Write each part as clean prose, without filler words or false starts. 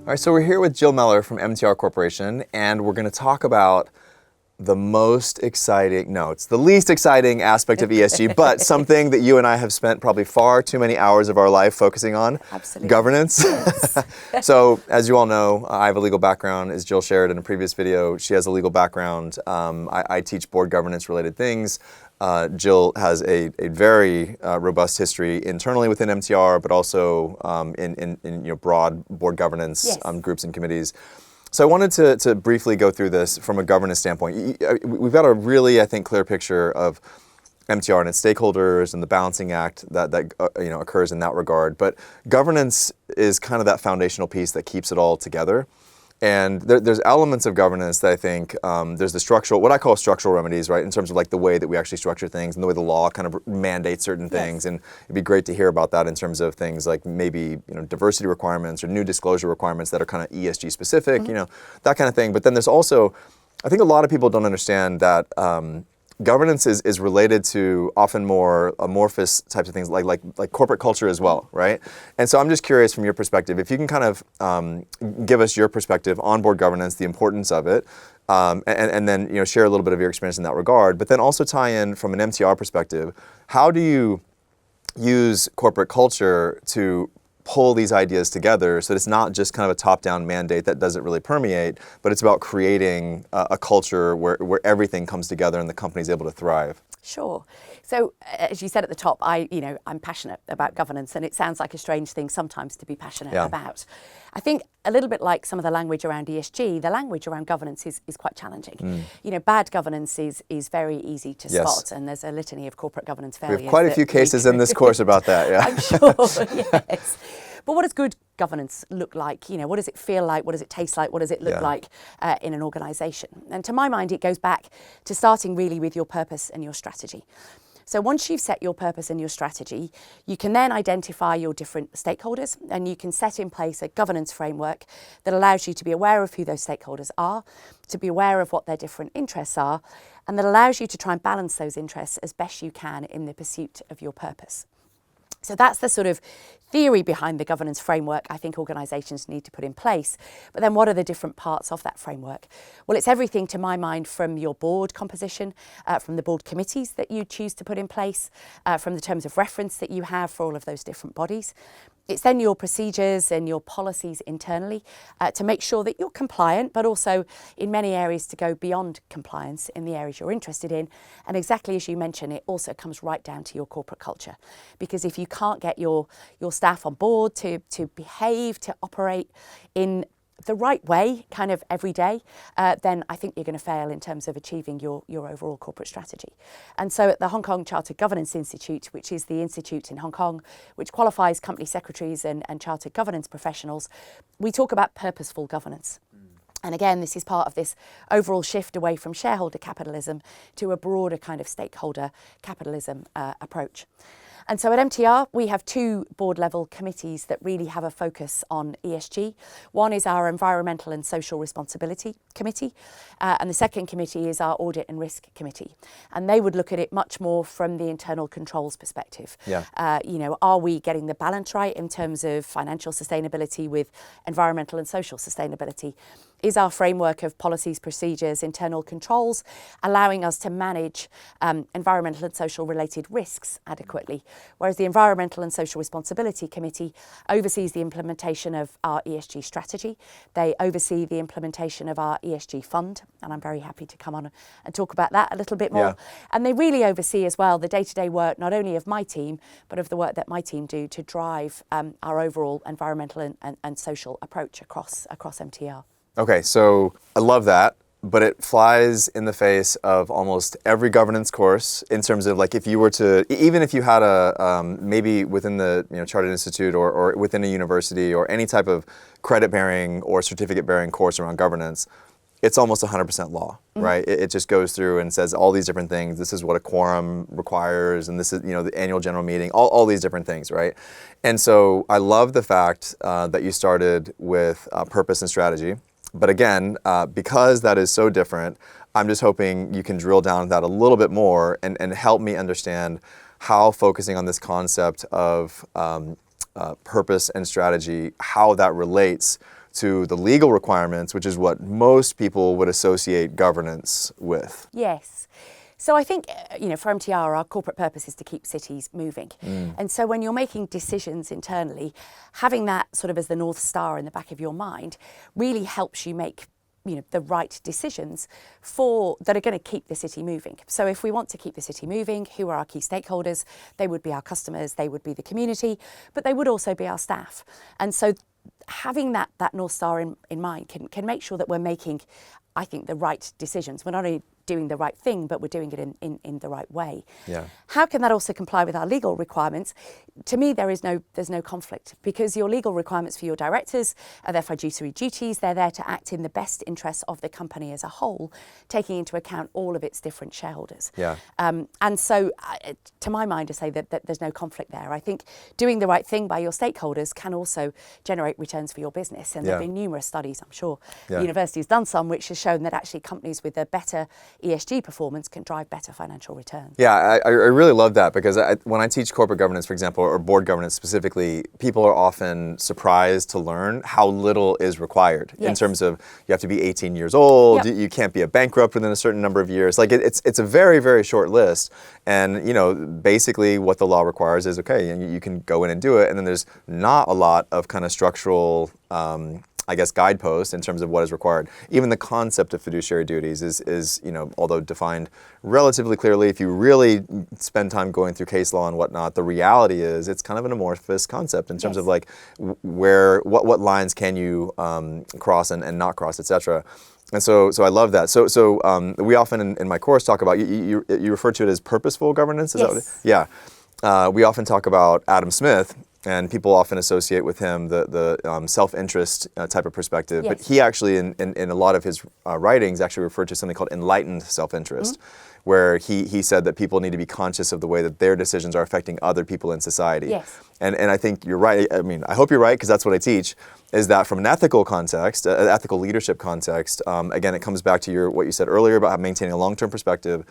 All right, so we're here with Jill Meller from MTR Corporation, and we're going to talk about the most exciting, no, it's the least exciting aspect of ESG, but something that you and I have spent probably far too many hours of our life focusing on. Absolutely. Governance. Yes. So, as you all know, I have a legal background, as Jill shared in a previous video. She has a legal background. I teach board governance related things. Jill has a very robust history internally within MTR, but also in broad board governance Yes. Groups and committees. So I wanted to briefly go through this from a governance standpoint. We've got a really, I think, clear picture of MTR and its stakeholders and the balancing act that occurs in that regard. But governance is kind of that foundational piece that keeps it all together. And there's elements of governance that I think there's the structural, what I call structural remedies, right, in terms of like the way that we actually structure things and the way the law kind of mandates certain things. Yes. And it'd be great to hear about that in terms of things like maybe diversity requirements or new disclosure requirements that are kind of ESG specific, that kind of thing. But then there's also, I think a lot of people don't understand that governance is related to often more amorphous types of things like corporate culture as well, right? And so I'm just curious from your perspective, if you can kind of give us your perspective on board governance, the importance of it, and then share a little bit of your experience in that regard, but then also tie in from an MTR perspective, how do you use corporate culture to pull these ideas together so that it's not just kind of a top-down mandate that doesn't really permeate, but it's about creating a culture where everything comes together and the company's able to thrive? Sure. So, as you said at the top, I'm passionate about governance, and it sounds like a strange thing sometimes to be passionate about. I think a little bit like some of the language around ESG, the language around governance is quite challenging. Bad governance is very easy to spot, and there's a litany of corporate governance failures. We have quite a few cases in this course about that, yeah. I'm sure, yes. But what does good governance look like? What does it feel like? What does it taste like? What does it look like in an organisation? And to my mind, it goes back to starting really with your purpose and your strategy. So once you've set your purpose and your strategy, you can then identify your different stakeholders, and you can set in place a governance framework that allows you to be aware of who those stakeholders are, to be aware of what their different interests are, and that allows you to try and balance those interests as best you can in the pursuit of your purpose. So that's the sort of theory behind the governance framework I think organisations need to put in place. But then what are the different parts of that framework? Well, it's everything to my mind from your board composition, from the board committees that you choose to put in place, from the terms of reference that you have for all of those different bodies. It's then your procedures and your policies internally to make sure that you're compliant, but also in many areas to go beyond compliance in the areas you're interested in. And exactly as you mentioned, it also comes right down to your corporate culture. Because if you can't get your staff on board to behave, to operate in the right way kind of every day, then I think you're going to fail in terms of achieving your overall corporate strategy. And so at the Hong Kong Chartered Governance Institute, which is the institute in Hong Kong which qualifies company secretaries and chartered governance professionals, we talk about purposeful governance. And again, this is part of this overall shift away from shareholder capitalism to a broader kind of stakeholder capitalism approach. And so at MTR, we have two board-level committees that really have a focus on ESG. One is our Environmental and Social Responsibility Committee, and the second committee is our Audit and Risk Committee. And they would look at it much more from the internal controls perspective. Are we getting the balance right in terms of financial sustainability with environmental and social sustainability? Is our framework of policies, procedures, internal controls allowing us to manage environmental and social related risks adequately? Whereas the Environmental and Social Responsibility Committee oversees the implementation of our ESG strategy. They oversee the implementation of our ESG fund, and I'm very happy to come on and talk about that a little bit more. And they really oversee as well the day-to-day work, not only of my team, but of the work that my team do to drive our overall environmental and social approach across MTR. Okay, so I love that, but it flies in the face of almost every governance course in terms of like if you were to, even if you had a, maybe within the Chartered Institute or within a university or any type of credit-bearing or certificate-bearing course around governance, it's almost 100% law, right? It just goes through and says all these different things. This is what a quorum requires, and this is, the annual general meeting, all these different things, right? And so I love the fact that you started with purpose and strategy. But again, because that is so different, I'm just hoping you can drill down that a little bit more and help me understand how focusing on this concept of purpose and strategy, how that relates to the legal requirements, which is what most people would associate governance with. Yes. So I think, for MTR, our corporate purpose is to keep cities moving. And so when you're making decisions internally, having that sort of as the North Star in the back of your mind really helps you make the right decisions that are going to keep the city moving. So if we want to keep the city moving, who are our key stakeholders? They would be our customers, they would be the community, but they would also be our staff. And so having that North Star in mind can make sure that we're making, I think, the right decisions. We're not only doing the right thing, but we're doing it in the right way. Yeah. How can that also comply with our legal requirements? To me, there's no conflict, because your legal requirements for your directors are their fiduciary duties. They're there to act in the best interests of the company as a whole, taking into account all of its different shareholders. Yeah. And so, to my mind, to say that there's no conflict there. I think doing the right thing by your stakeholders can also generate returns for your business. And there have been numerous studies, I'm sure the university's done some, which has shown that actually companies with a better ESG performance can drive better financial returns. Yeah, I really love that, because when I teach corporate governance, for example, or board governance specifically, people are often surprised to learn how little is required in terms of you have to be 18 years old, you can't be a bankrupt within a certain number of years. Like it's a very, very short list. And, basically what the law requires is, okay, and you can go in and do it. And then there's not a lot of kind of structural guideposts in terms of what is required. Even the concept of fiduciary duties is although defined relatively clearly, if you really spend time going through case law and whatnot, the reality is it's kind of an amorphous concept in terms of like what lines can you cross and not cross, etc. And so I love that. So we often in my course talk about, you refer to it as purposeful governance. Is that what it, yeah. We often talk about Adam Smith. And people often associate with him the self-interest type of perspective. But he actually, in a lot of his writings, actually referred to something called enlightened self-interest, where he said that people need to be conscious of the way that their decisions are affecting other people in society. Yes. And I think you're right. I mean, I hope you're right, because that's what I teach, is that from an ethical context, an ethical leadership context, again, it comes back to what you said earlier about maintaining a long-term perspective,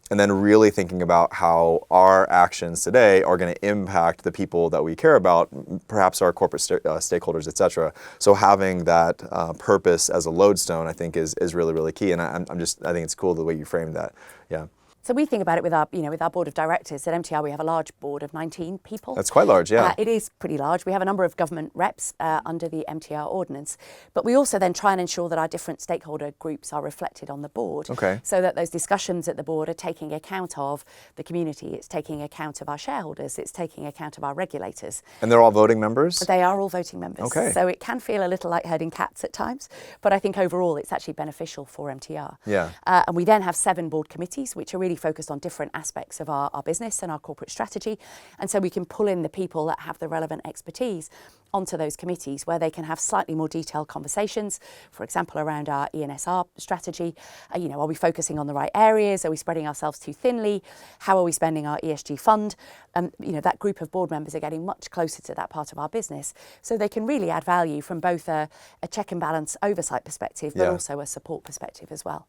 and then really thinking about how our actions today are going to impact the people that we care about, perhaps our corporate stakeholders, et cetera. So having that purpose as a lodestone, I think, is really, really key. And I think it's cool the way you framed that. Yeah. So we think about it with our board of directors. At MTR, we have a large board of 19 people. That's quite large, yeah. It is pretty large. We have a number of government reps under the MTR ordinance, but we also then try and ensure that our different stakeholder groups are reflected on the board. Okay. So that those discussions at the board are taking account of the community, it's taking account of our shareholders, it's taking account of our regulators. And they're all voting members? They are all voting members. Okay. So it can feel a little like herding cats at times, but I think overall it's actually beneficial for MTR. Yeah. And we then have 7 board committees, which are really focused on different aspects of our business and our corporate strategy. And so we can pull in the people that have the relevant expertise onto those committees, where they can have slightly more detailed conversations, for example, around our ENSR strategy. Are we focusing on the right areas? Are we spreading ourselves too thinly? How are we spending our ESG fund? And that group of board members are getting much closer to that part of our business, so they can really add value from both a check and balance oversight perspective, but also a support perspective as well.